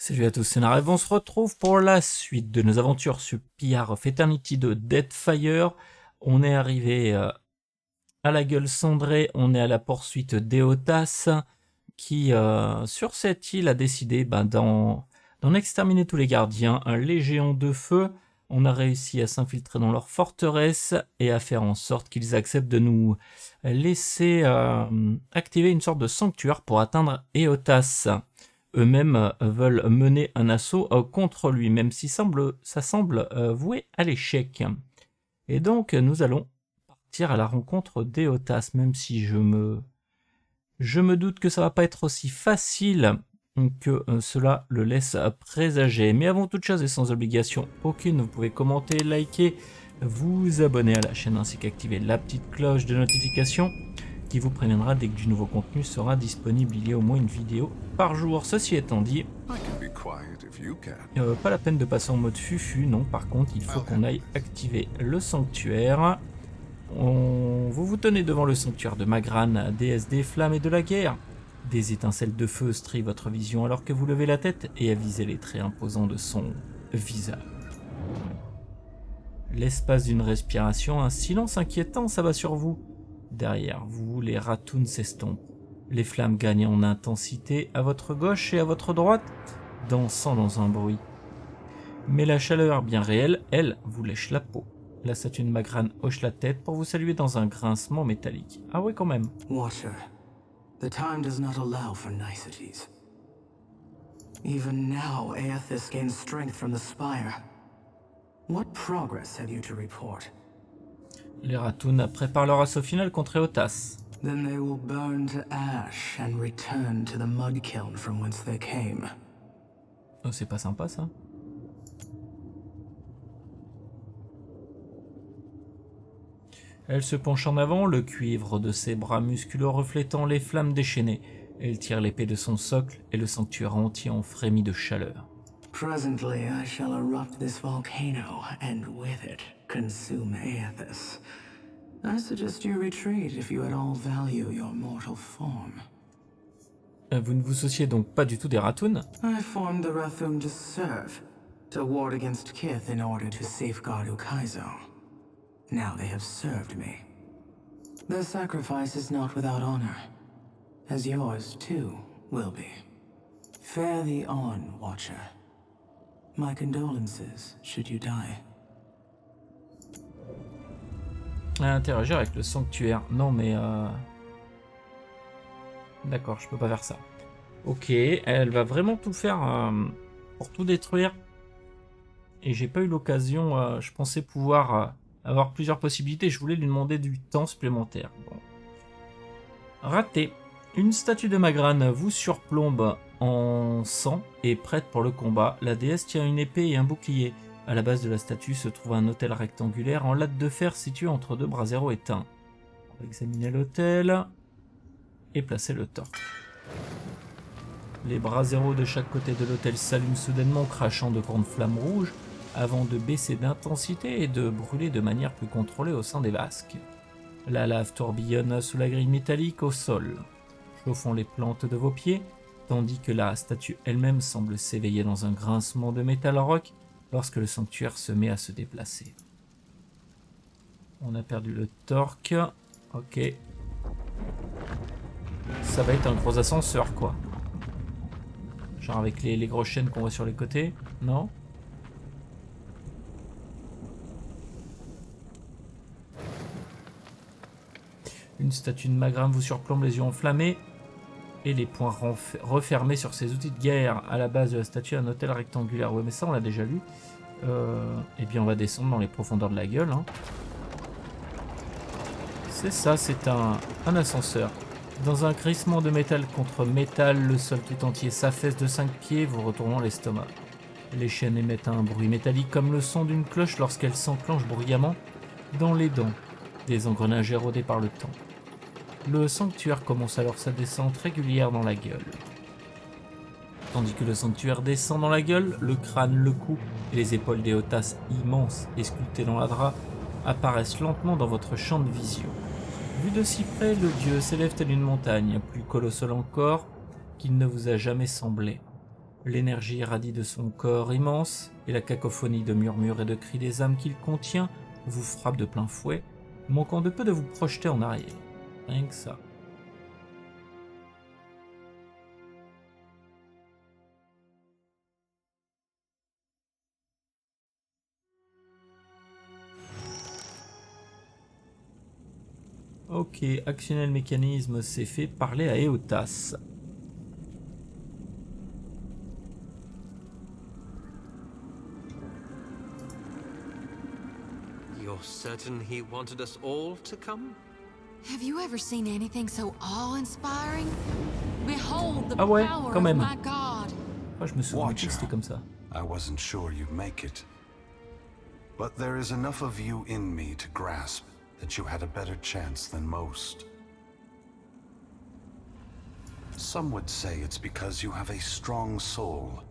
Salut à tous, c'est Narev, on se retrouve pour la suite de nos aventures sur PR of Eternity de Deadfire. On est arrivé à la gueule cendrée, on est à la poursuite d'Eotas qui, sur cette île, a décidé d'en exterminer tous les gardiens. Les géants de feu, on a réussi à s'infiltrer dans leur forteresse et à faire en sorte qu'ils acceptent de nous laisser activer une sorte de sanctuaire pour atteindre Eotas. Eux-mêmes veulent mener un assaut contre lui, même si ça semble voué à l'échec. Et donc, nous allons partir à la rencontre d'Eotas, même si je me doute que ça va pas être aussi facile que cela le laisse présager. Mais avant toute chose et sans obligation aucune, vous pouvez commenter, liker, vous abonner à la chaîne ainsi qu'activer la petite cloche de notification qui vous préviendra dès que du nouveau contenu sera disponible. Il y a au moins une vidéo par jour. Ceci étant dit, pas la peine de passer en mode fufu, non. Par contre, il faut qu'on aille activer le sanctuaire. Vous vous tenez devant le sanctuaire de Magran, déesse des flammes et de la guerre. Des étincelles de feu strient votre vision alors que vous levez la tête et avisez les traits imposants de son visage. L'espace d'une respiration, un silence inquiétant s'abat sur vous. Derrière vous, les ratoons s'estompent. Les flammes gagnent en intensité à votre gauche et à votre droite, dansant dans un bruit. Mais la chaleur bien réelle, elle, vous lèche la peau. La statue de Magran hoche la tête pour vous saluer dans un grincement métallique. Ah oui, quand même. Watcher, the time does not allow for niceties. Even now, Aethys gains strength from the spire. What progress have you to report? Les ratoons préparent leur assaut final contre Eotas. Then they will burn to ash and return to the mud kiln from whence they came. Oh, c'est pas sympa ça. Elle se penche en avant, le cuivre de ses bras musculeux reflétant les flammes déchaînées. Elle tire l'épée de son socle et le sanctuaire entier en frémit de chaleur. Presently, I shall erupt this volcano and with it consume Aethys. I suggest you retreat if you at all value your mortal form. Vous ne vous souciez donc pas du tout des ratoons? I formed the Rathum to serve, to ward against Kith in order to safeguard Ukaizo. Now they have served me. Their sacrifice is not without honor, as yours too will be. Fare thee on, Watcher. My condolences, should you die. À interagir avec le sanctuaire. Non mais d'accord, je peux pas faire ça. Ok, elle va vraiment tout faire pour tout détruire. Et j'ai pas eu l'occasion, je pensais pouvoir avoir plusieurs possibilités. Je voulais lui demander du temps supplémentaire. Bon. Raté. Une statue de Magran vous surplombe en sang et prête pour le combat. La déesse tient une épée et un bouclier. À la base de la statue se trouve un autel rectangulaire en latte de fer situé entre deux braseros éteints. On va examiner l'autel et placer le torque. Les braseros de chaque côté de l'autel s'allument soudainement, crachant de grandes flammes rouges, avant de baisser d'intensité et de brûler de manière plus contrôlée au sein des vasques. La lave tourbillonne sous la grille métallique au sol, chauffant les plantes de vos pieds, tandis que la statue elle-même semble s'éveiller dans un grincement de métal rock lorsque le sanctuaire se met à se déplacer. On a perdu le torque. Ok. Ça va être un gros ascenseur, quoi. Genre avec les grosses chaînes qu'on voit sur les côtés. Non ? Une statue de Magran vous surplombe, les yeux enflammés et les poings refermés sur ses outils de guerre. À la base de la statue, un autel rectangulaire. Ouais, mais ça, on l'a déjà lu. Et bien, on va descendre dans les profondeurs de la gueule. Hein. C'est ça, c'est un ascenseur. Dans un crissement de métal contre métal, le sol tout entier s'affaisse de 5 pieds, vous retournant l'estomac. Les chaînes émettent un bruit métallique comme le son d'une cloche lorsqu'elle s'enclenche bruyamment dans les dents des engrenages érodés par le temps. Le sanctuaire commence alors sa descente régulière dans la gueule. Tandis que le sanctuaire descend dans la gueule, le crâne, le cou et les épaules d'Eotas immenses et sculptées dans la drap apparaissent lentement dans votre champ de vision. Vu de si près, le dieu s'élève tel une montagne, plus colossale encore qu'il ne vous a jamais semblé. L'énergie irradie de son corps immense et la cacophonie de murmures et de cris des âmes qu'il contient vous frappe de plein fouet, manquant de peu de vous projeter en arrière. Rien que ça. Ok, actionner le mécanisme, c'est fait. Parler à Eotas. You're certain he wanted us all to come? Have you ever seen anything so awe-inspiring? Behold the Ah ouais, power quand of même. my God. Moi, je me souviens que c'était comme ça. I wasn't sure you'd make it. But there is enough of you in me to grasp that you had a better chance than most. Some would say it's because you have a strong soul.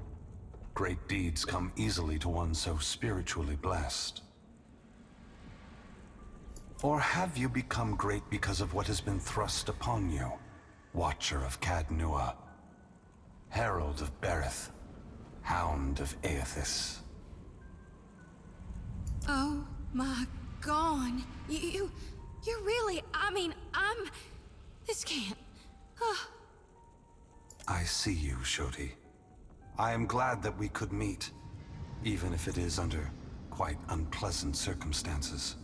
Great deeds come easily to one so spiritually blessed. Or have you become great because of what has been thrust upon you? Watcher of Cadnua, Herald of Berith, Hound of Aethys. Oh my God. You're really, this can't. I see you, Shodi. I am glad that we could meet, even if it is under quite unpleasant circumstances.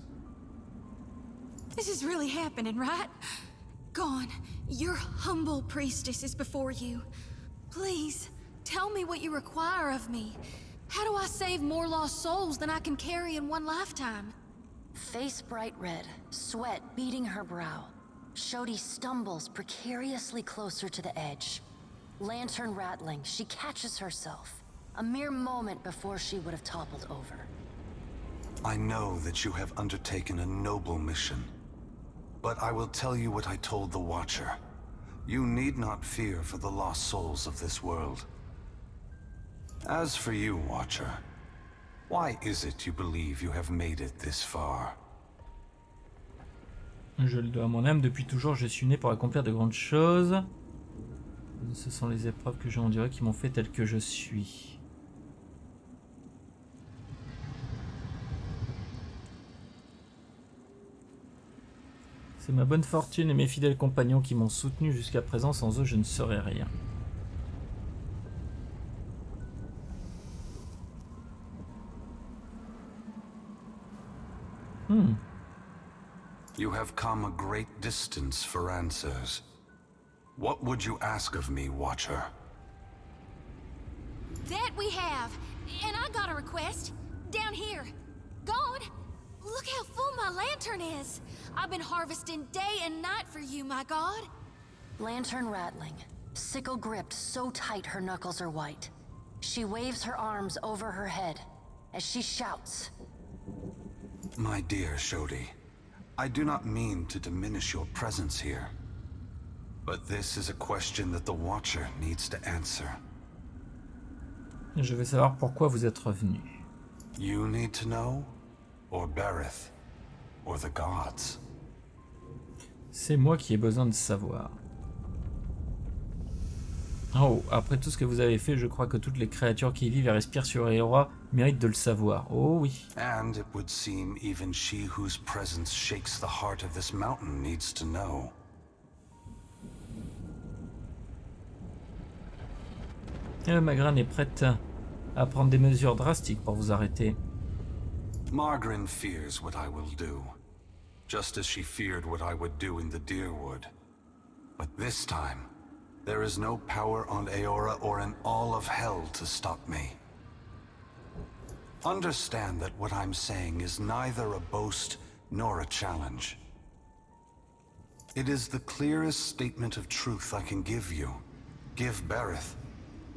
This is really happening, right? Gon, your humble priestess is before you. Please, tell me what you require of me. How do I save more lost souls than I can carry in one lifetime? Face bright red, sweat beading her brow. Shodi stumbles precariously closer to the edge. Lantern rattling, she catches herself. A mere moment before she would have toppled over. I know that you have undertaken a noble mission. But I will tell you what I told the Watcher. You need not fear for the lost souls of this world. As for you, Watcher, why is it you believe you have made it this far? Je le dois à mon âme, depuis toujours je suis né pour accomplir de grandes choses. Ce sont les épreuves que j'ai endurées qui m'ont fait tel que je suis. C'est ma bonne fortune et mes fidèles compagnons qui m'ont soutenu jusqu'à présent, sans eux je ne serais rien. You have come a great distance for answers. What would you ask of me, Watcher? That we have. And I got a request. Down here. God, look how full my lantern is. I've been harvesting day and night for you, my God. Lantern rattling, sickle gripped so tight her knuckles are white. She waves her arms over her head as she shouts. My dear Shodi, I do not mean to diminish your presence here. But this is a question that the Watcher needs to answer. Je veux savoir pourquoi vous êtes revenu. You need to know? Or Berith? Or the gods? C'est moi qui ai besoin de savoir. Oh, après tout ce que vous avez fait, je crois que toutes les créatures qui vivent et respirent sur Eora méritent de le savoir. Oh oui. And it would seem even she whose presence shakes the heart of this mountain needs to know. Magran est prête à prendre des mesures drastiques pour vous arrêter. Margren fears what I will do, just as she feared what I would do in the Deerwood. But this time, there is no power on Eora or in all of hell to stop me. Understand that what I'm saying is neither a boast nor a challenge. It is the clearest statement of truth I can give you, give Berith,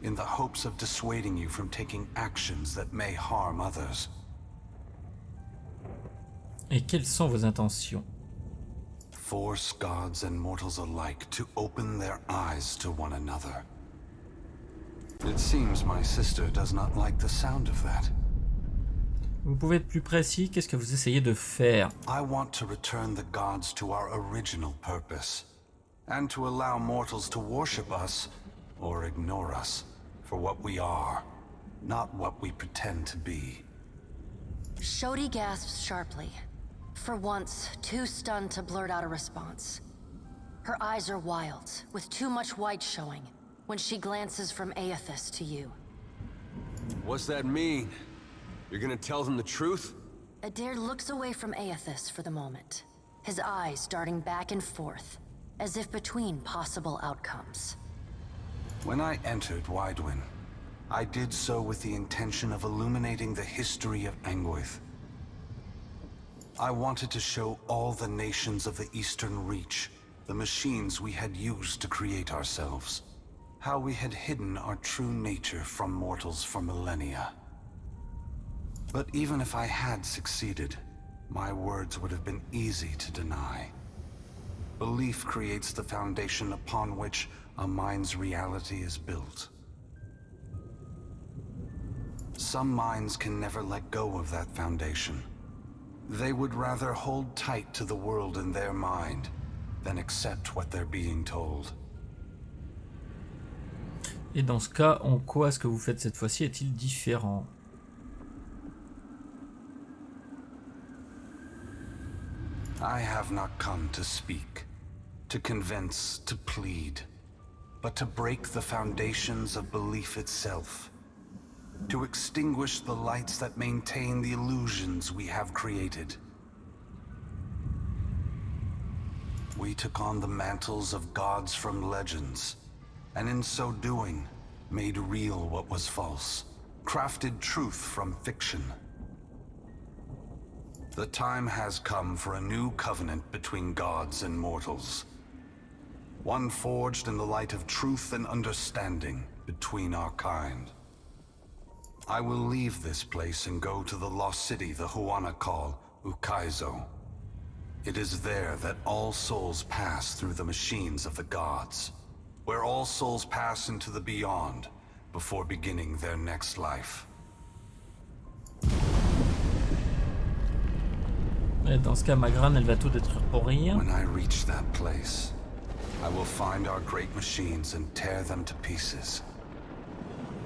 in the hopes of dissuading you from taking actions that may harm others. Et quelles sont vos intentions? Force gods and mortals alike to open their eyes to one another. It seems my sister does not like the sound of that. Vous pouvez être plus précis? Qu'est-ce que vous essayez de faire? I want to return the gods to our original purpose, and to allow mortals to worship us, or ignore us, for what we are, not what we pretend to be. Shodi gasps sharply, for once too stunned to blurt out a response. Her eyes are wild, with too much white showing, when she glances from Aethys to you. What's that mean? You're gonna tell them the truth? Adair looks away from Aethys for the moment, his eyes darting back and forth, as if between possible outcomes. When I entered Widewin, I did so with the intention of illuminating the history of Angwyth. I wanted to show all the nations of the Eastern Reach the machines we had used to create ourselves, how we had hidden our true nature from mortals for millennia. But even if I had succeeded, my words would have been easy to deny. Belief creates the foundation upon which a mind's reality is built. Some minds can never let go of that foundation. They would rather hold tight to the world in their mind than accept what they're being told. Et dans ce cas, en quoi ce que vous faites cette fois-ci est-il différent? I have not come to speak, to convince, to plead, but to break the foundations of belief itself, to extinguish the lights that maintain the illusions we have created. We took on the mantles of gods from legends, and in so doing, made real what was false, crafted truth from fiction. The time has come for a new covenant between gods and mortals. One forged in the light of truth and understanding between our kind. I will leave this place and go to the lost city the Huana call Ukaizo. It is there that all souls pass through the machines of the gods, where all souls pass into the beyond before beginning their next life. Et dans ce cas, Magran, elle va tout détruire pour rien. When I reach that place, I will find our great machines and tear them to pieces.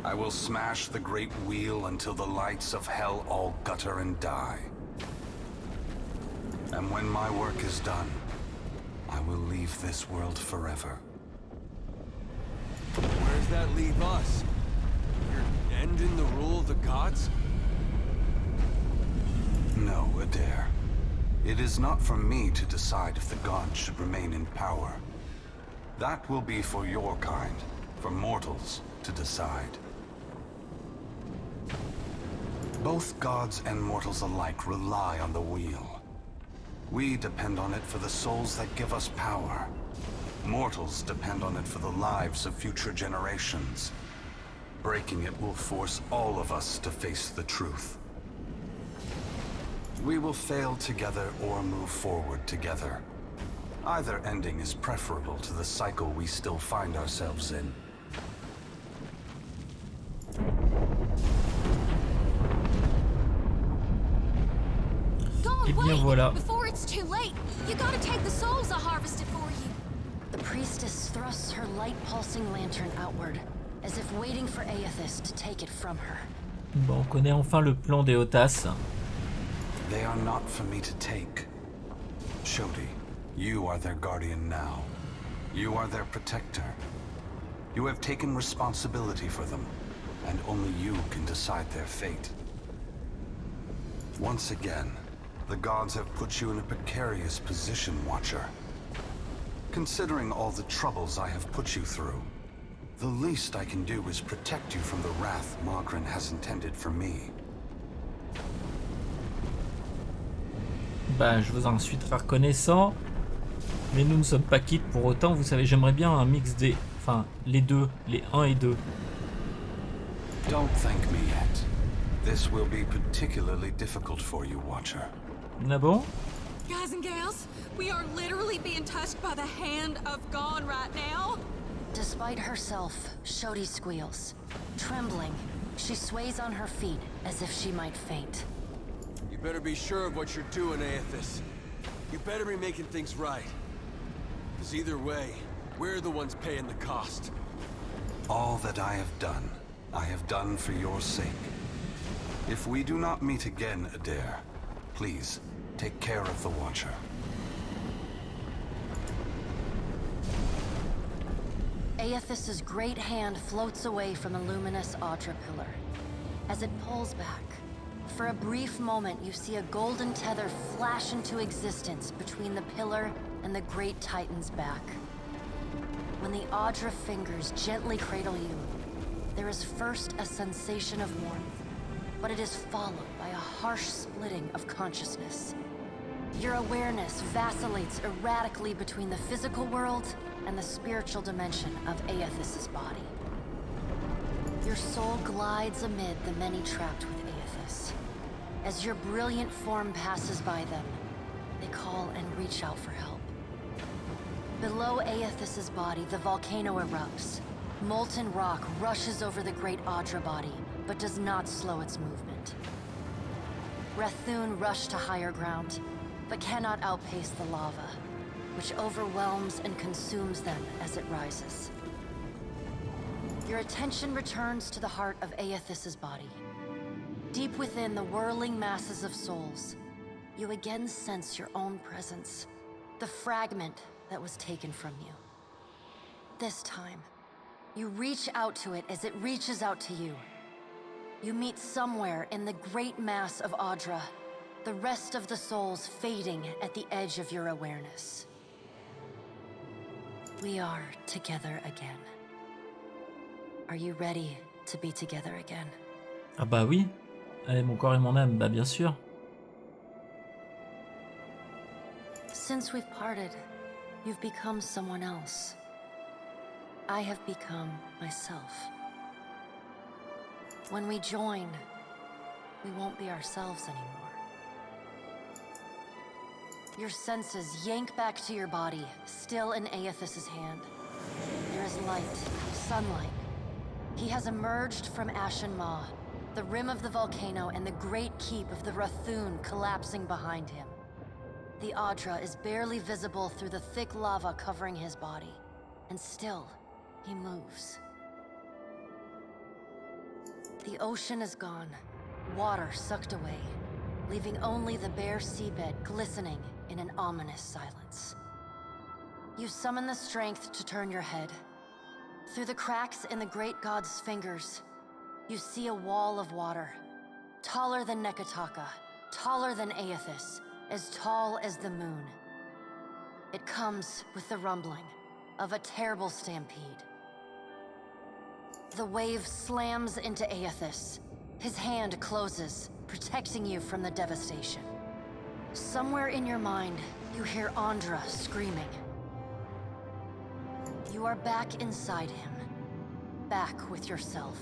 I will smash the great wheel until the lights of hell all gutter and die. And when my work is done, I will leave this world forever. Where does that leave us? You're ending the rule of the gods? No, Adair. It is not for me to decide if the gods should remain in power. That will be for your kind, for mortals, to decide. Both gods and mortals alike rely on the wheel. We depend on it for the souls that give us power. Mortals depend on it for the lives of future generations. Breaking it will force all of us to face the truth. We will fail together or move forward together. Either ending is preferable to the cycle we still find ourselves in. Eh bien voilà. Before it's too late, you gotta take the souls I harvested for you. The priestess thrusts her light-pulsing lantern outward, as if waiting for Aethys to take it from her. Bon, on connaît enfin le plan des Otas. They are not for me to take. Shodi, you are their guardian now. You are their protector. You have taken responsibility for them, and only you can decide their fate. Once again, the gods have put you in a precarious position, Watcher. Considering all the troubles I have put you through, the least I can do is protect you from the wrath Magran has intended for me. Bah, je vous en suis très reconnaissant. Mais nous ne sommes pas quittes pour autant. Vous savez, j'aimerais bien un mix des... Enfin, les deux. Les 1 et 2. Don't thank me yet. This will be particularly difficult for you, Watcher. Ah bon? Guys and gals, we are literally being touched by the hand of God right now. Despite herself, Shodi squeals. Trembling, she sways on her feet as if she might faint. You better be sure of what you're doing, Aethys. You better be making things right. Because either way, we're the ones paying the cost. All that I have done I have done for your sake. If we do not meet again, Adair, please, take care of the Watcher. Aethys's great hand floats away from the luminous Audra pillar. As it pulls back, for a brief moment you see a golden tether flash into existence between the pillar and the great Titan's back. When the Audra fingers gently cradle you, there is first a sensation of warmth, but it is followed by a harsh splitting of consciousness. Your awareness vacillates erratically between the physical world and the spiritual dimension of Aethys's body. Your soul glides amid the many trapped with Aethys. As your brilliant form passes by them, they call and reach out for help. Below Aethys's body, the volcano erupts. Molten rock rushes over the great Audra body, but does not slow its movement. Rathun rush to higher ground, but cannot outpace the lava, which overwhelms and consumes them as it rises. Your attention returns to the heart of Aethys's body. Deep within the whirling masses of souls, you again sense your own presence, the fragment that was taken from you. This time, you reach out to it as it reaches out to you. You meet somewhere in the great mass of Audra, the rest of the souls fading at the edge of your awareness. We are together again. Are you ready to be together again? Ah bah oui. Allez, mon corps et mon âme, bah bien sûr. Since we've parted, you've become someone else. I have become myself. When we join, we won't be ourselves anymore. Your senses yank back to your body, still in Aethys's hand. There is light, sunlight. He has emerged from Ashen Maw, the rim of the volcano and the great keep of the Rathun collapsing behind him. The Audra is barely visible through the thick lava covering his body, and still, he moves. The ocean is gone, water sucked away, leaving only the bare seabed glistening in an ominous silence. You summon the strength to turn your head. Through the cracks in the great god's fingers, you see a wall of water, taller than Nekataka, taller than Aethys, as tall as the moon. It comes with the rumbling of a terrible stampede. The wave slams into Aethys. His hand closes, protecting you from the devastation. Somewhere in your mind, you hear Andra screaming. You are back inside him, back with yourself.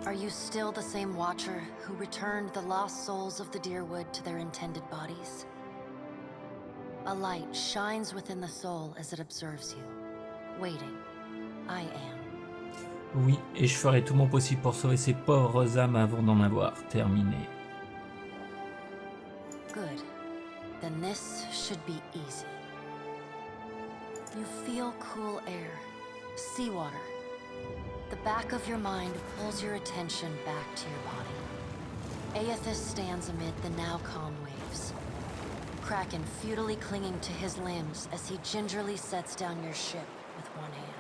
Are you still the same Watcher who returned the lost souls of the Dyrwood to their intended bodies? A light shines within the soul as it observes you, waiting. I am. Oui, et je ferai tout mon possible pour sauver ces pauvres âmes avant d'en avoir terminé. Good. Then this should be easy. You feel cool air, seawater. The back of your mind pulls your attention back to your body. Aethys stands amid the now calm waves. Kraken futilely clinging to his limbs as he gingerly sets down your ship with one hand.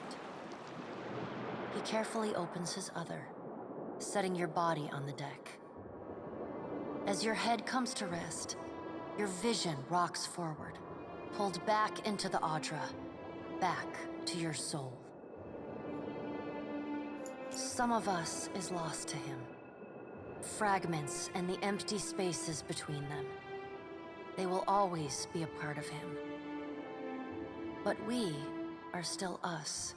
He carefully opens his other, setting your body on the deck. As your head comes to rest, your vision rocks forward, pulled back into the Audra, back to your soul. Some of us is lost to him. Fragments and the empty spaces between them. They will always be a part of him. But we are still us.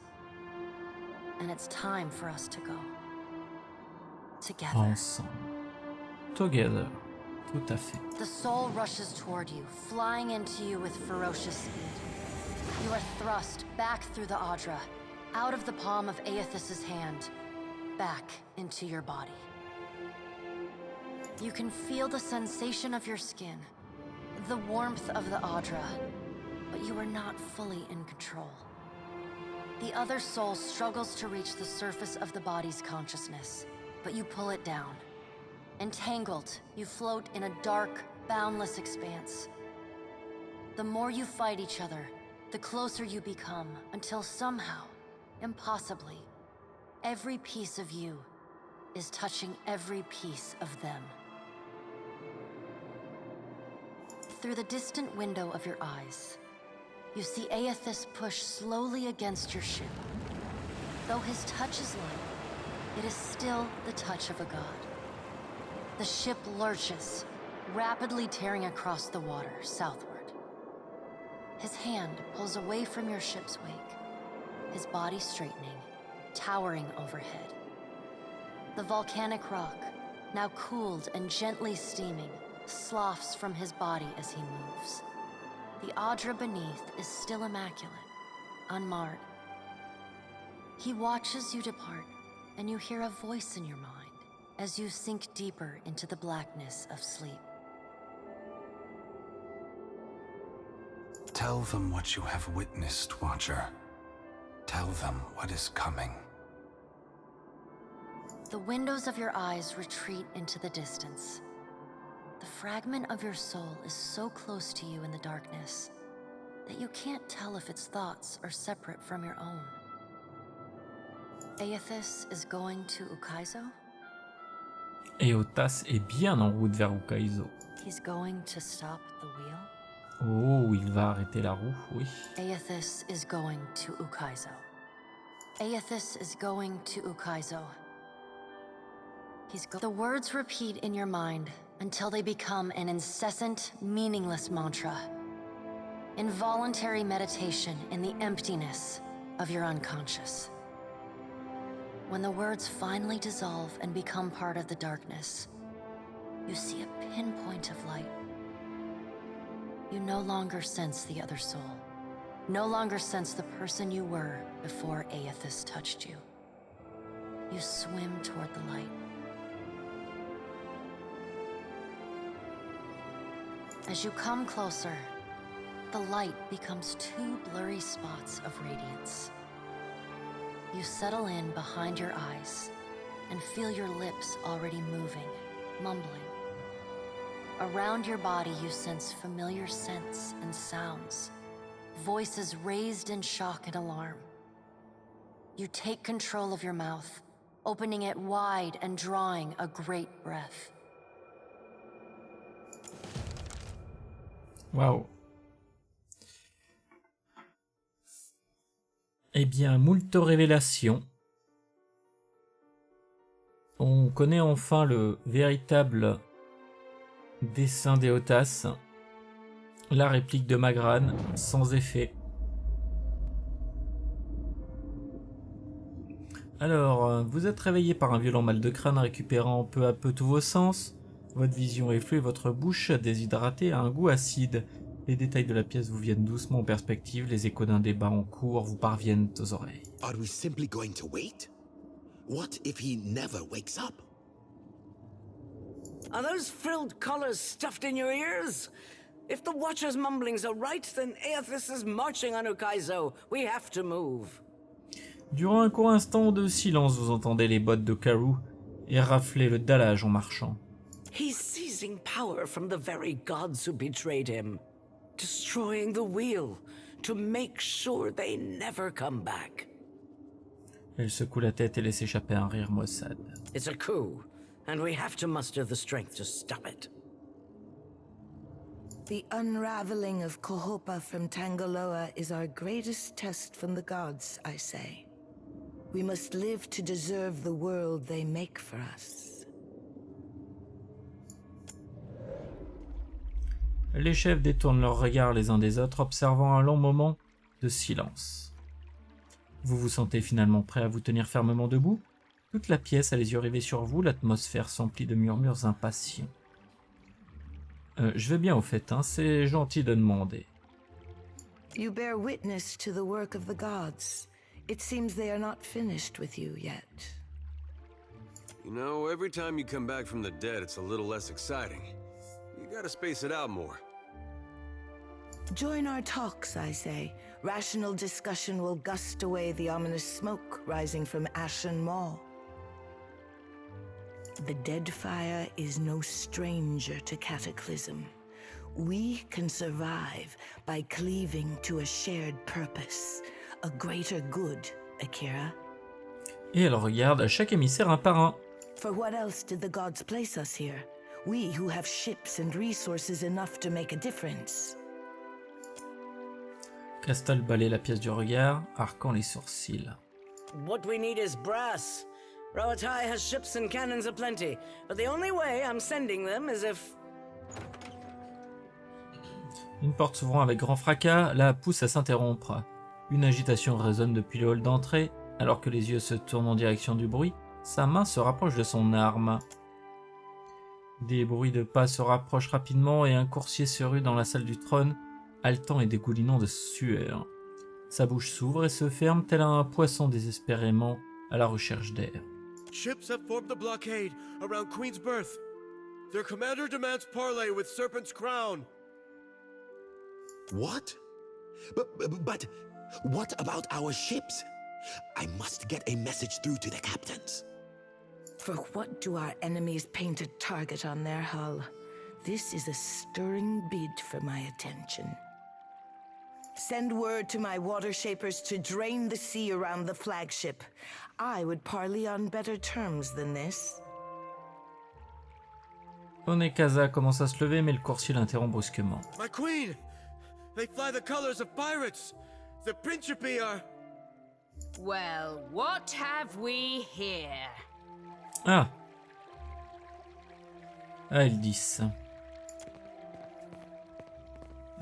And it's time for us to go. Together. Ensemble. Together. Tout à fait. The soul rushes toward you, flying into you with ferocious speed. You are thrust back through the Audra, out of the palm of Aethys's hand, back into your body. You can feel the sensation of your skin, the warmth of the Audra, but you are not fully in control. The other soul struggles to reach the surface of the body's consciousness, but you pull it down. Entangled, you float in a dark, boundless expanse. The more you fight each other, the closer you become, until somehow, impossibly, every piece of you is touching every piece of them. Through the distant window of your eyes, you see Aethys push slowly against your ship. Though his touch is light, it is still the touch of a god. The ship lurches, rapidly tearing across the water southward. His hand pulls away from your ship's wake, his body straightening, towering overhead. The volcanic rock, now cooled and gently steaming, sloughs from his body as he moves. The Adra beneath is still immaculate, unmarred. He watches you depart, and you hear a voice in your mind as you sink deeper into the blackness of sleep. Tell them what you have witnessed, Watcher. Tell them what is coming. The windows of your eyes retreat into the distance. The fragment of your soul is so close to you in the darkness that you can't tell if its thoughts are separate from your own. Aethys is going to Ukaizo? Éotas est bien en route vers Ukaizo. He's going to stop the wheel? Oh, il va arrêter la roue, oui. Aethys is going to Ukaizo. Aethys is going to Ukaizo. The words repeat in your mind until they become an incessant, meaningless mantra. Involuntary meditation in the emptiness of your unconscious. When the words finally dissolve and become part of the darkness, you see a pinpoint of light. You no longer sense the other soul. No longer sense the person you were before Aethys touched you. You swim toward the light. As you come closer, the light becomes two blurry spots of radiance. You settle in behind your eyes and feel your lips already moving, mumbling. Around your body you sense familiar scents and sounds, voices raised in shock and alarm. You take control of your mouth, opening it wide and drawing a great breath. Waouh. Eh bien, moult révélations. On connaît enfin le véritable dessin d'Éotas. La réplique de Magran, sans effet. Alors, vous êtes réveillé par un violent mal de crâne récupérant peu à peu tous vos sens. Votre vision est floue et votre bouche déshydratée a un goût acide. Les détails de la pièce vous viennent doucement en perspective, les échos d'un débat en cours vous parviennent aux oreilles. Are we simply going to wait? What if he never wakes up? Are those frilled collars stuffed in your ears? If the Watcher's mumblings are right, then Aethys is marching on Ukaizo. We have to move. Durant un court instant de silence, vous entendez les bottes de Karoo érafler le dallage en marchant. He's seizing power from the very gods who betrayed him. Destroying the wheel to make sure they never come back. Elle secoue la tête et laisse échapper un rire maussade. It's a coup, and we have to muster the strength to stop it. The unraveling of Kohopa from Tangaloa is our greatest test from the gods, I say. We must live to deserve the world they make for us. Les chefs détournent leurs regards les uns des autres, observant un long moment de silence. Vous vous sentez finalement prêt à vous tenir fermement debout? Toute la pièce a les yeux rivés sur vous, l'atmosphère s'emplit de murmures impatients. Je vais bien au fait, hein, c'est gentil de demander. You bear witness to the work of the gods. It seems they are not finished with you yet. You know, every time you come back from the dead, it's a little less exciting. You gotta space it out more. Join our talks, I say. Rational discussion will gust away the ominous smoke rising from Ashen Maw. The Deadfire is no stranger to cataclysm. We can survive by cleaving to a shared purpose, a greater good, Akira. Et elle regarde à chaque émissaire un par un. For what else did the gods place us here? We who have ships and resources enough to make a difference. Castal balaye la pièce du regard, arquant les sourcils. What we need is brass. Roatai has ships and cannons aplenty, but the only way I'm sending them is if... Une porte s'ouvrant avec grand fracas la pousse à s'interrompre. Une agitation résonne depuis le hall d'entrée, alors que les yeux se tournent en direction du bruit, sa main se rapproche de son arme. Des bruits de pas se rapprochent rapidement et un coursier se rue dans la salle du trône, haletant et dégoulinant de sueur. Sa bouche s'ouvre et se ferme tel un poisson désespérément à la recherche d'air. Ships have formed the blockade around Queen's Birth. Their commander demands parley with Serpent's Crown. What? But what about our ships? I must get a message through to the captains. For what do our enemies paint a target on their hull? This is a stirring bid for my attention. Send word to my water shapers to drain the sea around the flagship. I would parley on better terms than this. Onekaza commence à se lever, mais le coursier l'interrompt brusquement. My queen! They fly the colors of pirates! The Principe are... Well, what have we here? Ah Eldis.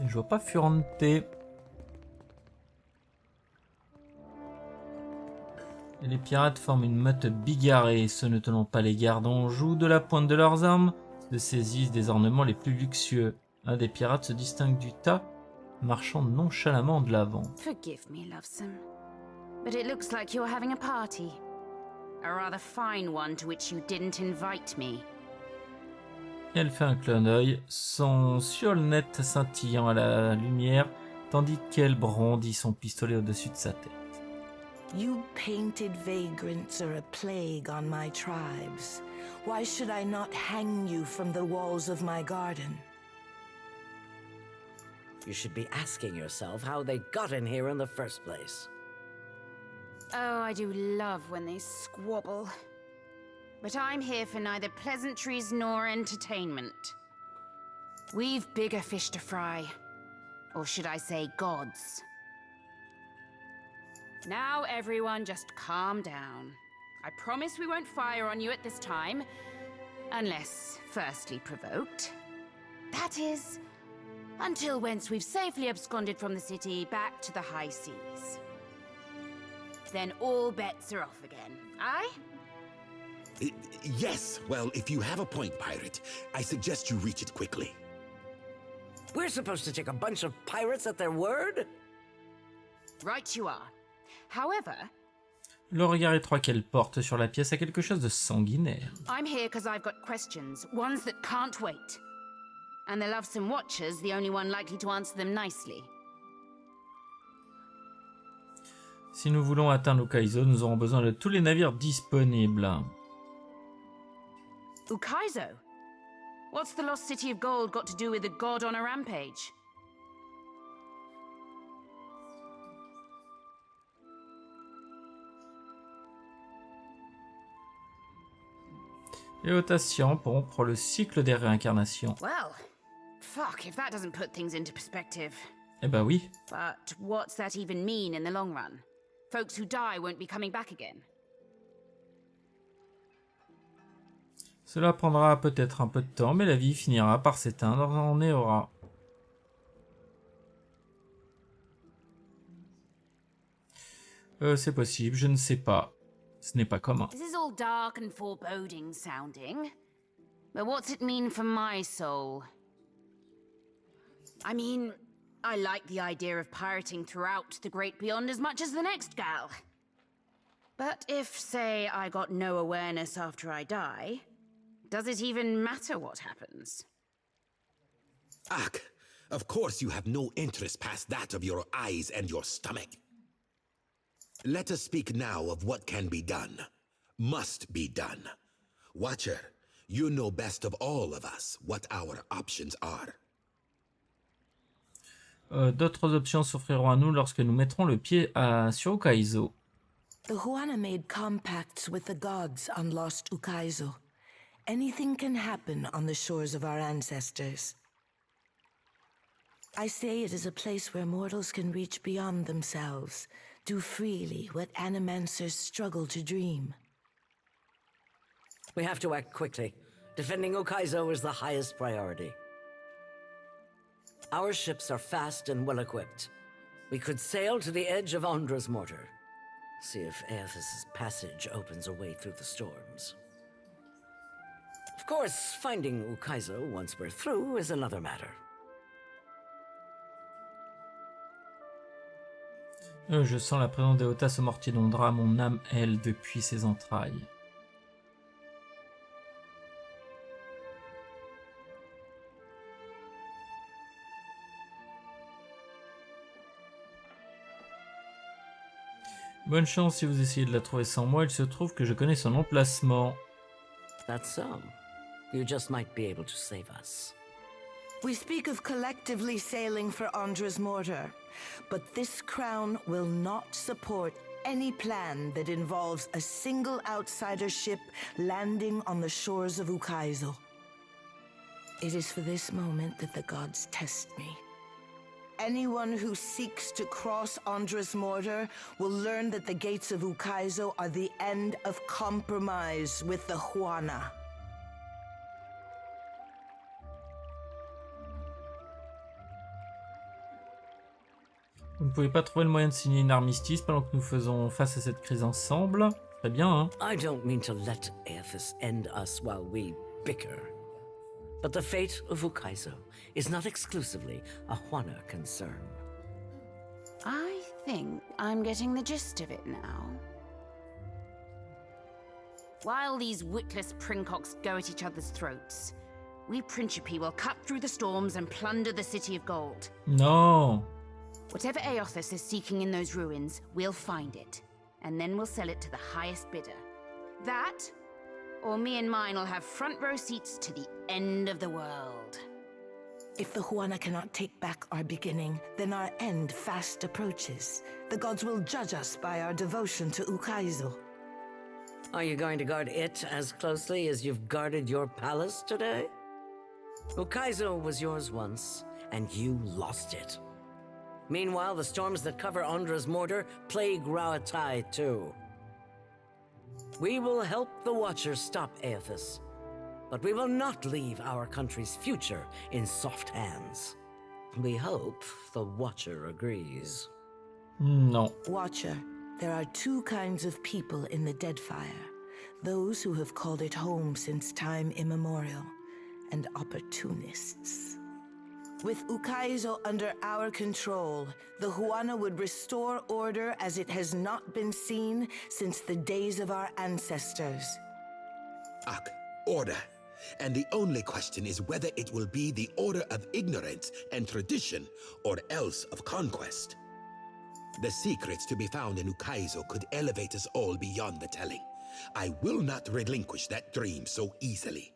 Et je vois pas Furante. Les pirates forment une meute bigarrée, ceux ne tenant pas les gardes en joue de la pointe de leurs armes, se saisissent des ornements les plus luxueux. Un des pirates se distingue du tas, marchant nonchalamment de l'avant. Forgive me, Lovesome, but it looks like you're having a party. A rather fine one to which you didn't invite me. Elle fait un clin d'œil, son fiole net scintillant à la lumière, tandis qu'elle brandit son pistolet au-dessus de sa tête. You painted vagrants are a plague on my tribes. Why should I not hang you from the walls of my garden? You should be asking yourself how they got in here in the first place. Oh, I do love when they squabble. But I'm here for neither pleasantries nor entertainment. We've bigger fish to fry. Or should I say gods? Now everyone just calm down. I promise we won't fire on you at this time. Unless firstly provoked. That is, until once we've safely absconded from the city back to the high seas. Then all bets are off again, aye? Yes, well, if you have a point, pirate, I suggest you reach it quickly. We're supposed to take a bunch of pirates at their word? Right you are. However, Le regard étroit qu'elle porte sur la pièce a quelque chose de sanguinaire. I'm here because I've got questions, ones that can't wait. And the Lovesome Watcher's the only one likely to answer them nicely. Si nous voulons atteindre Ukaizo, nous aurons besoin de tous les navires disponibles. Ukaizo? What's the lost city of gold got to do with a god on a rampage? Et Otasian pour rompre le cycle des réincarnations. Well, fuck if that doesn't put things into perspective. Eh ben oui. But what's that even mean in the long run? Folks who die won't be coming back again. Cela prendra peut-être un peu de temps, mais la vie finira par s'éteindre en Éora. C'est possible, je ne sais pas. Ce n'est pas commun. This is all dark and foreboding sounding. But what's it mean for my soul? I mean, I like the idea of pirating throughout the Great Beyond as much as the next gal. But if, say, I got no awareness after I die, does it even matter what happens? Ak, Of course you have no interest past that of your eyes and your stomach. Let us speak now of what can be done. Must be done. Watcher, you know best of all of us what our options are. D'autres options s'offriront à nous lorsque nous mettrons le pied sur Ukaizo. The Huana made compacts with the gods on Lost Ukaizo. Anything can happen on the shores of our ancestors. I say it is a place where mortals can reach beyond themselves, do freely what animancers struggle to dream. We have to act quickly. Defending Ukaizo is the highest priority. Our ships are fast and well-equipped. We could sail to the edge of Ondra's mortar. See if Aethys' passage opens a way through the storms. Of course, finding Ukaizo once we're through is another matter. Je sens la présence d'Eotas au mortier d'Ondra, mon âme, elle, depuis ses entrailles. Bonne chance si vous essayez de la trouver sans moi, il se trouve que je connais son emplacement. That's so. You just might be able to save us. We speak of collectively sailing for Ondra's mortar, but this crown will not support any plan that involves a single outsider ship landing on the shores of Ukaizo. It is for this moment that the gods test me. Anyone who seeks to cross Ondra's mortar will learn that the gates of Ukaizo are the end of compromise with the Huana. Vous ne pouvez pas trouver le moyen de signer une armistice pendant que nous faisons face à cette crise ensemble? Très bien, hein? I don't mean to let Aethys end us while we bicker. But the fate of Ukaizo is not exclusively a Huana concern. I think I'm getting the gist of it now. While these witless princocks go at each other's throats, we Principi will cut through the storms and plunder the City of Gold. Non! Whatever Aethys is seeking in those ruins, we'll find it. And then we'll sell it to the highest bidder. That, or me and mine will have front row seats to the end of the world. If the Huana cannot take back our beginning, then our end fast approaches. The gods will judge us by our devotion to Ukaizo. Are you going to guard it as closely as you've guarded your palace today? Ukaizo was yours once, and you lost it. Meanwhile, the storms that cover Ondra's mortar plague Rauatai too. We will help the Watchers stop Aethys, but we will not leave our country's future in soft hands. We hope the Watcher agrees. Non. Watcher, there are two kinds of people in the Deadfire. Those who have called it home since time immemorial, and opportunists. With Ukaizo under our control, the Huana would restore order as it has not been seen since the days of our ancestors. Order. And the only question is whether it will be the order of ignorance and tradition, or else of conquest. The secrets to be found in Ukaizo could elevate us all beyond the telling. I will not relinquish that dream so easily.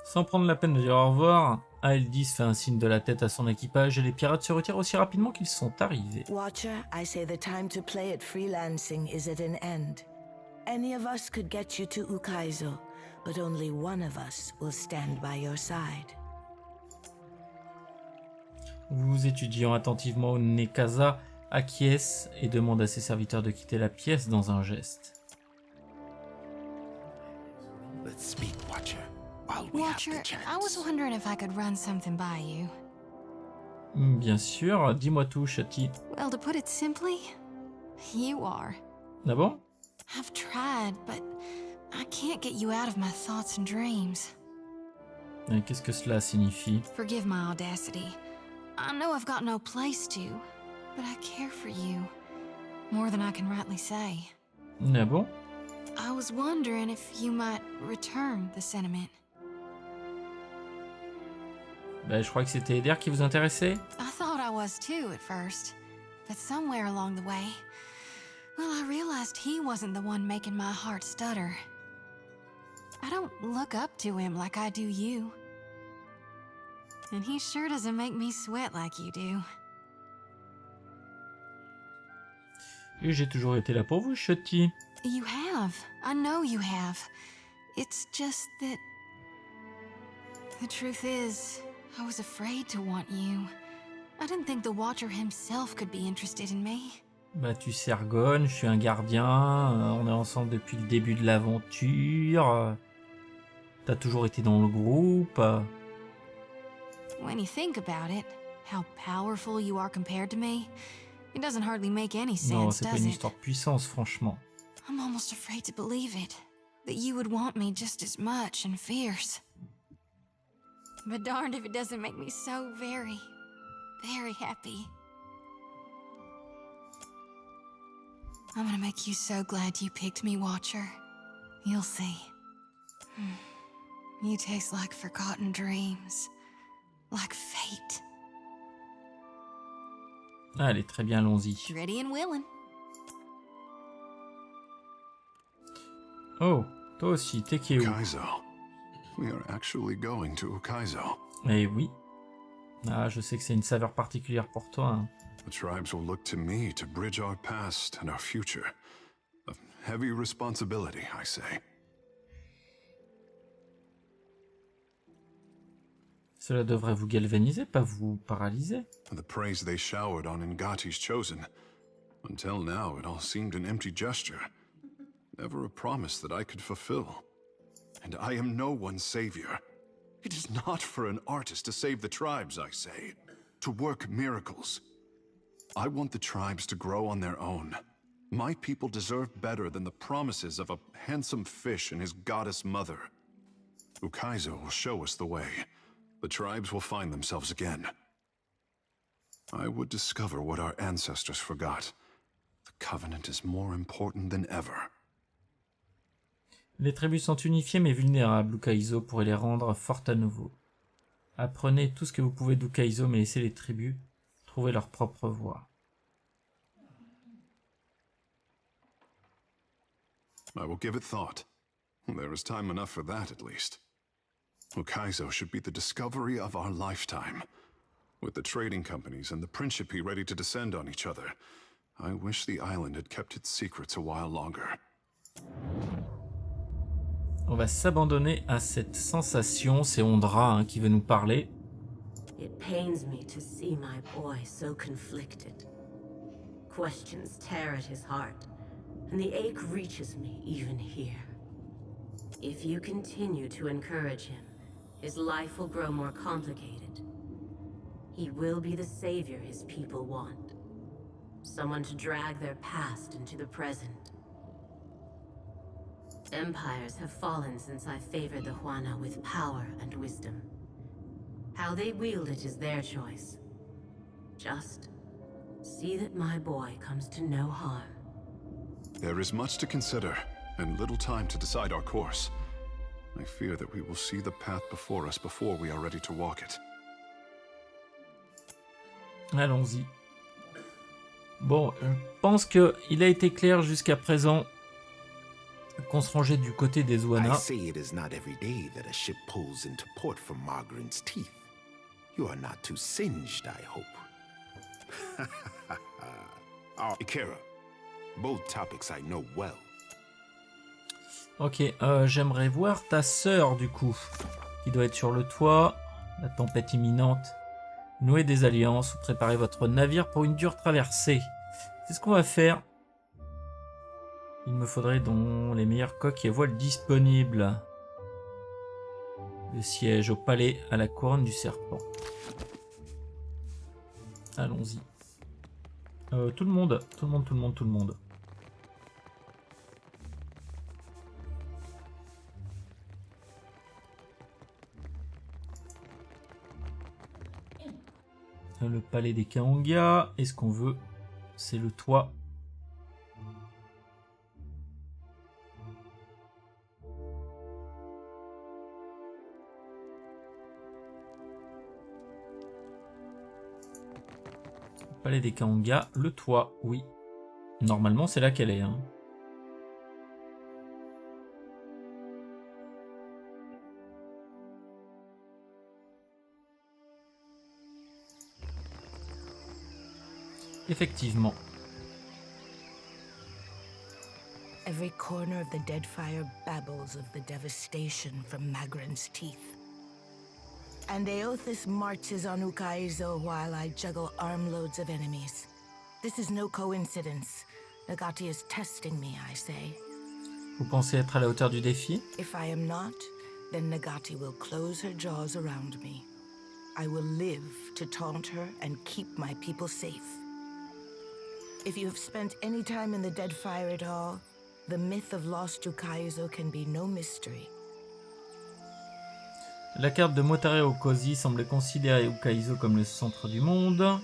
Sans prendre la peine de dire au revoir, Aeldis fait un signe de la tête à son équipage et les pirates se retirent aussi rapidement qu'ils sont arrivés. Watcher, I say the time to play at freelancing is at an end. Any of us could get you to Ukaizo, but only one of us will stand by your side. Vous étudiant attentivement Nekasa acquiesce et demande à ses serviteurs de quitter la pièce dans un geste. Let's speak, Watcher. Watcher, I was wondering if I could run something by you. Bien sûr, dis-moi tout, Shati. Well, to put it simply, you are. Ah bon? I've tried, but I can't get you out of my thoughts and dreams. Et qu'est-ce que cela signifie? Forgive my audacity. I know I've got no place to, but I care for you. More than I can rightly say. Ah bon? I was wondering if you might return the sentiment. Bah, je crois que c'était Eder qui vous intéressait. I thought I was too at first, but somewhere along the way, well, I realized he wasn't the one making my heart stutter. I don't look up to him like I do you. And he sure doesn't make me sweat like you do. Et j'ai toujours été là pour vous, Shotty. You have. I know you have. It's just that... The truth is, I was afraid to want you. I didn't think the Watcher himself could be interested in me. Bah, tu sais, Argonne, je suis un gardien. On est ensemble depuis le début de l'aventure. T'as toujours été dans le groupe. When you think about it, how powerful you are compared to me, it doesn't hardly make any Non, sense, c'est pas does une it? histoire de puissance, franchement. I'm almost afraid to believe it. That you would want me just as much and fierce. But darned if it doesn't make me so very, very happy. I'm gonna make you so glad you picked me, Watcher. You'll see. You taste like forgotten dreams. Like fate. Allez, très bien, allons-y. Ready and willing. Oh, toi aussi, t'es qui est où? Ukaizo. We are actually going to Ukaizo. Eh oui. Ah, je sais que c'est une saveur particulière pour toi. Hein. The tribes will look to me to bridge our past and our future. A heavy responsibility, I say. Cela devrait vous galvaniser, pas vous paralyser. The praise they showered on Ngati's chosen. Until now, it all seemed an empty gesture. Never a promise that I could fulfill. And I am no one's savior. It is not for an artist to save the tribes, I say. To work miracles. I want the tribes to grow on their own. My people deserve better than the promises of a handsome fish and his goddess mother. Ukaizo will show us the way. The tribes will find themselves again. I would discover what our ancestors forgot. The Covenant is more important than ever. Les tribus sont unifiées mais vulnérables. Ukaizo pourrait les rendre fortes à nouveau. Apprenez tout ce que vous pouvez d'Ukaizo, mais laissez les tribus trouver leur propre voie. I will give it thought. There is time enough for that, at least. Ukaizo should be the discovery of our lifetime. With the trading companies and the Principe ready to descend on each other, I wish the island had kept its secrets a while longer. On va s'abandonner à cette sensation. C'est Ondra qui veut nous parler. It pains me to see my boy so conflicted. Questions tear at his heart, and the ache reaches me even here. If you continue to encourage him, his life will grow more complicated. He will be the savior his people want. Someone to drag their past into the present. Empires have fallen since I favored the Huana with power and wisdom. How they wield it is their choice. Just see that my boy comes to no harm. There is much to consider, and little time to decide our course. I fear that we will see the path before us before we are ready to walk it. Allons-y. Bon, je pense qu'il a été clair jusqu'à présent qu'on se rangeait du côté des I Huana. say it is not every day that a ship pulls into port from Margaret's teeth. You are not too singed, I hope. Ikera, both topics I know well. Ok, j'aimerais voir ta sœur du coup, qui doit être sur le toit. La tempête imminente. Nouer des alliances ou préparer votre navire pour une dure traversée. C'est ce qu'on va faire. Il me faudrait donc les meilleurs coques et voiles disponibles. Le siège au palais à la couronne du serpent. Allons-y. Tout le monde. Le palais des Kaonga. Et ce qu'on veut, c'est le toit. palais des Kaonga, le toit, oui. Normalement, c'est là qu'elle est. Hein. Effectivement. Every corner of the Deadfire babbles of the devastation from Magran's teeth. And Aothis marches on Ukaizo while I juggle armloads of enemies. This is no coincidence. Nagati is testing me, I say. Vous pensez être à la hauteur du défi? If I am not, then Nagati will close her jaws around me. I will live to taunt her and keep my people safe. If you have spent any time in the Deadfire at all, the myth of lost Ukaizo can be no mystery. La carte de Motare Okozi semble considérer Ukaizo comme le centre du monde.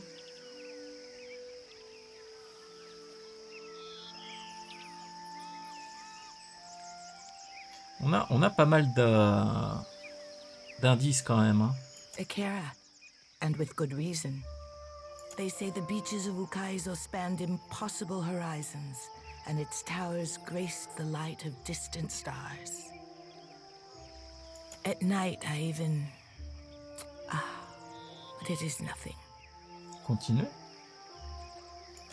On a pas mal d'indices quand même. Hein. Akira, and with good reason. They say the beaches of Ukaizo spanned impossible horizons, and its towers graced the light of distant stars. At night, I even... but it is nothing. Continue.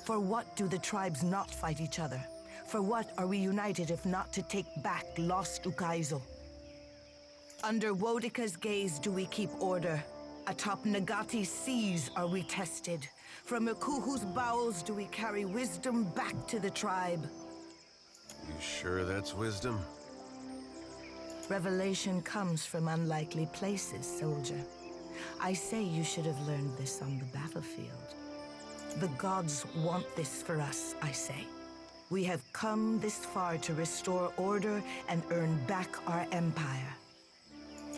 For what do the tribes not fight each other? For what are we united if not to take back lost Ukaizo? Under Wodika's gaze do we keep order. Atop Nagati's seas are we tested. From Ikuhu's bowels do we carry wisdom back to the tribe. You sure that's wisdom? Revelation comes from unlikely places, soldier. I say you should have learned this on the battlefield. The gods want this for us, I say. We have come this far to restore order and earn back our empire.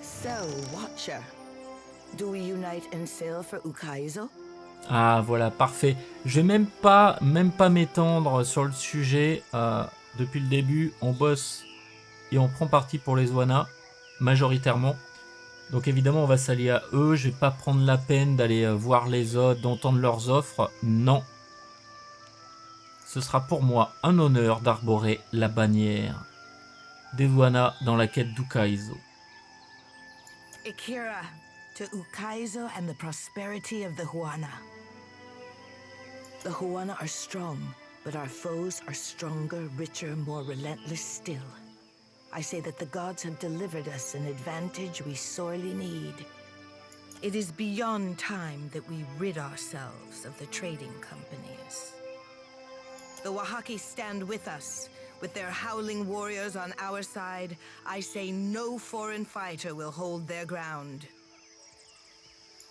So, Watcher, do we unite and sail for Ukaizo? Ah voilà, parfait. Je vais même pas m'étendre sur le sujet. Depuis le début, on bosse et on prend parti pour les Zwana, majoritairement. Donc évidemment, on va s'allier à eux. Je vais pas prendre la peine d'aller voir les autres, d'entendre leurs offres. Non. Ce sera pour moi un honneur d'arborer la bannière des Zwana dans la quête d'Ukaizo. Akira, to Ukaizo and the prosperity of the Huana. The Huana are strong, but our foes are stronger, richer, more relentless still. I say that the gods have delivered us an advantage we sorely need. It is beyond time that we rid ourselves of the trading companies. The Wahaki stand with us. With their howling warriors on our side, I say no foreign fighter will hold their ground.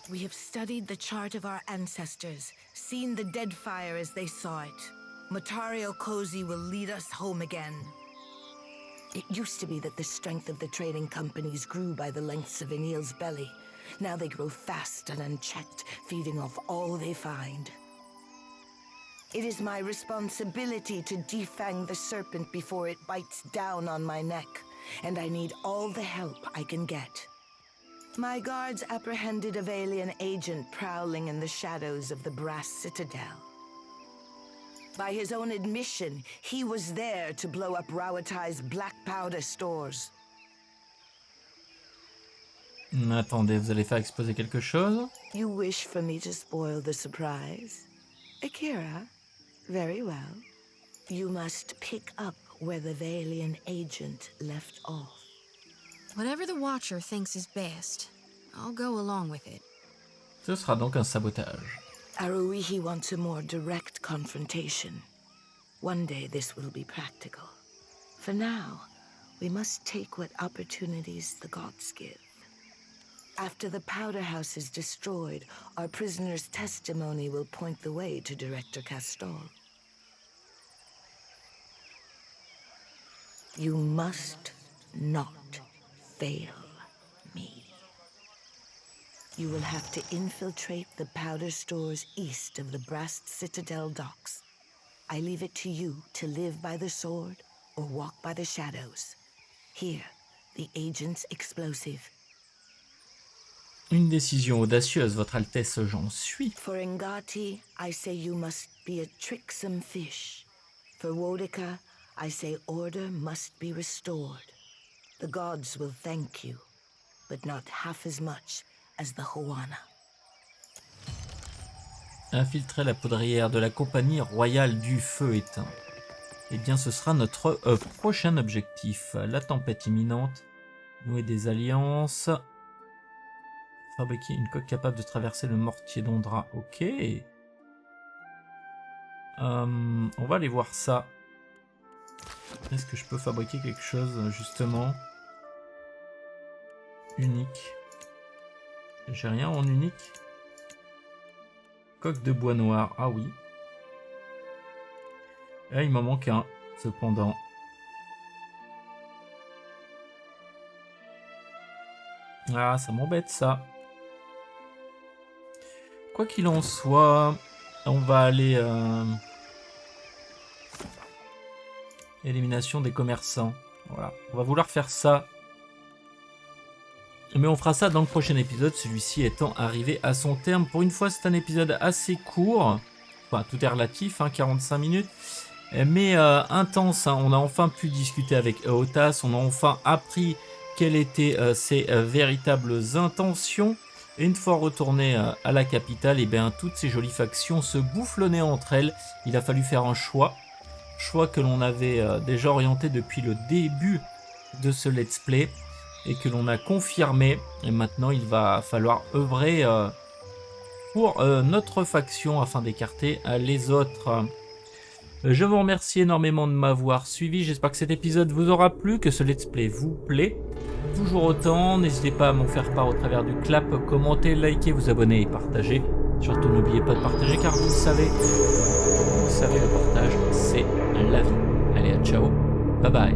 We have studied the chart of our ancestors, seen the Deadfire as they saw it. Motare Okozi will lead us home again. It used to be that the strength of the trading companies grew by the lengths of Enil's belly. Now they grow fast and unchecked, feeding off all they find. It is my responsibility to defang the serpent before it bites down on my neck, and I need all the help I can get. My guards apprehended a Valian agent prowling in the shadows of the Brass Citadel. By his own admission, he was there to blow up Rawatai's black powder stores. Attendez, vous allez faire exploser quelque chose? You wish for me to spoil the surprise? Akira? Very well. You must pick up where the Valian agent left off. Whatever the Watcher thinks is best, I'll go along with it. Ce sera donc un sabotage. Aruihi wants a more direct confrontation. One day this will be practical. For now, we must take what opportunities the gods give. After the powder house is destroyed, our prisoner's testimony will point the way to Director Castor. You must not fail me. You will have to infiltrate the powder stores east of the Brast Citadel docks. I leave it to you to live by the sword or walk by the shadows. Here, the agent's explosive. Une décision audacieuse, Votre Altesse, j'en suis. For Ngati, I say you must be a tricksome fish. For Wodika, I say order must be restored. The gods will thank you, but not half as much as the Hoana. Infiltrer la poudrière de la compagnie royale du feu éteint. Eh bien, ce sera notre prochain objectif. La tempête imminente. Nouer des alliances. Fabriquer une coque capable de traverser le mortier d'Ondra. Ok. On va aller voir ça. Est-ce que je peux fabriquer quelque chose, justement, unique? J'ai rien en unique. Coque de bois noir. Ah oui. Et il m'en manque un, cependant. Ah, ça m'embête, ça. Quoi qu'il en soit, on va aller... Élimination des commerçants. Voilà. On va vouloir faire ça. Mais on fera ça dans le prochain épisode, celui-ci étant arrivé à son terme. Pour une fois, c'est un épisode assez court. Enfin, tout est relatif, hein, 45 minutes. Mais intense, hein. On a enfin pu discuter avec Eotas. On a enfin appris quelles étaient ses véritables intentions. Et une fois retourné à la capitale, et bien, toutes ces jolies factions se bouffonnaient entre elles. Il a fallu faire un choix. Choix que l'on avait déjà orienté depuis le début de ce let's play et que l'on a confirmé. Et maintenant, il va falloir œuvrer pour notre faction afin d'écarter les autres. Je vous remercie énormément de m'avoir suivi. J'espère que cet épisode vous aura plu, que ce let's play vous plaît. Toujours autant, n'hésitez pas à m'en faire part au travers du clap, commenter, liker, vous abonner et partager. Surtout n'oubliez pas de partager car vous savez, le partage c'est la vie. Allez, à ciao, bye bye.